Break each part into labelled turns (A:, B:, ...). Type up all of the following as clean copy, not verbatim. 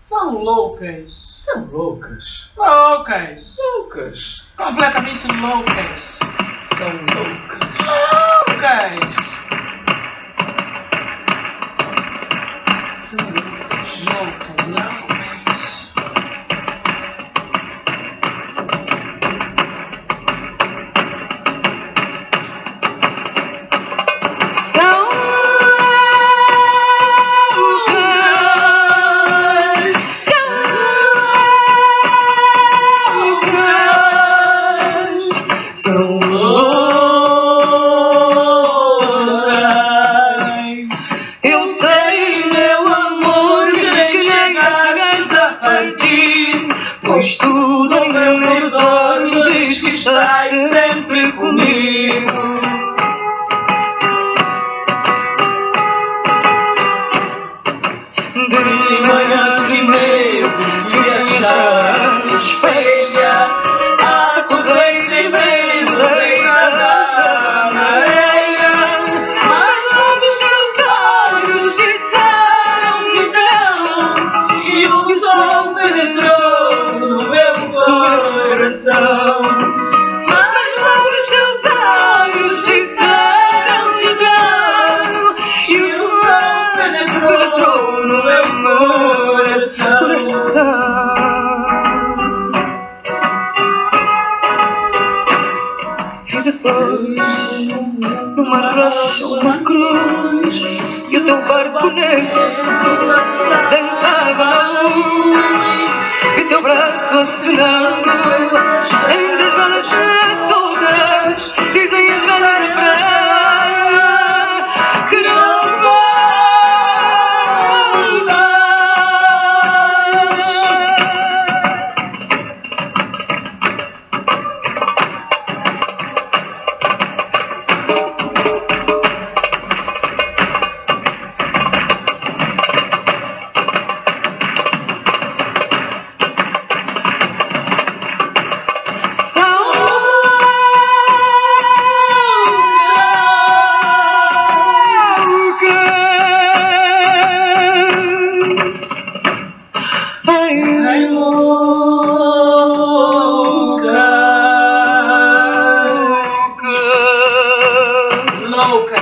A: São loucas.
B: São loucas.
A: Loucas.
B: Loucas.
A: Completamente loucas.
B: São loucas.
A: Loucas.
B: São loucas.
A: Loucas.
B: Loucas.
C: Eu sei, meu amor, que nem chegaste a partir, pois tudo ao meu redor me diz que estás sempre comigo. De manhã primeiro que achaste espelha, acordei primeiro deitada na areia, mas quando os teus olhos disseram que não, e o sol penetrou no meu coração. Mas quando os teus olhos disseram que não, e o sol penetrou no meu coração. E depois, numa rocha, uma cruz, e o teu barco negro dançava a luz, e teu braço acenando entre as velas soltas, dizem as velas da praia que não voltas. Ai, louca,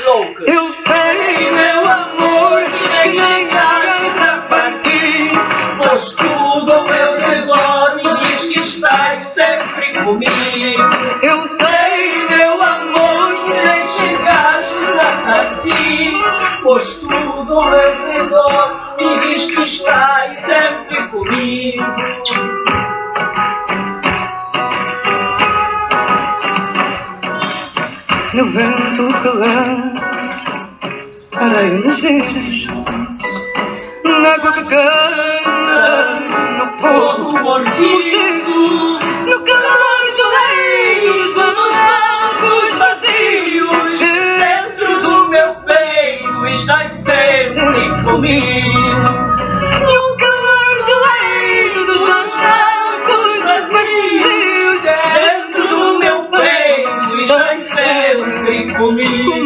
A: Loucas.
C: eu sei, meu amor, que nem chegaste a partir, pois tudo ao meu redor me diz que estás sempre comigo. Eu sei, meu amor, que nem chegaste a partir, pois tudo ao meu redor me diz que estás sempre comigo. No vento que lança areia nas vidas, na água que canta, no fogo mortiço, no calor do leito, nos bancos vazios, dentro do meu peito estás sempre comigo. No calor do leito, dos meus bancos vazios, dentro do meu peito estás sempre comigo.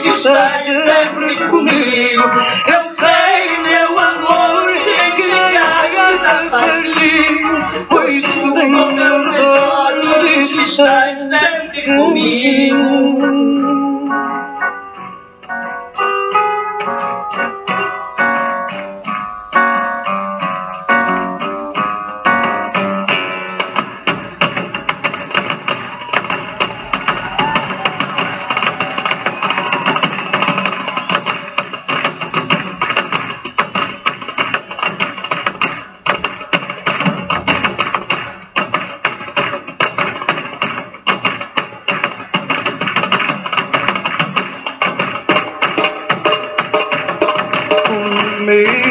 C: Estás sempre comigo. Eu sei, meu amor, que chegaste a partir, pois tudo ao meu redor me diz que estás sempre comigo. dormir.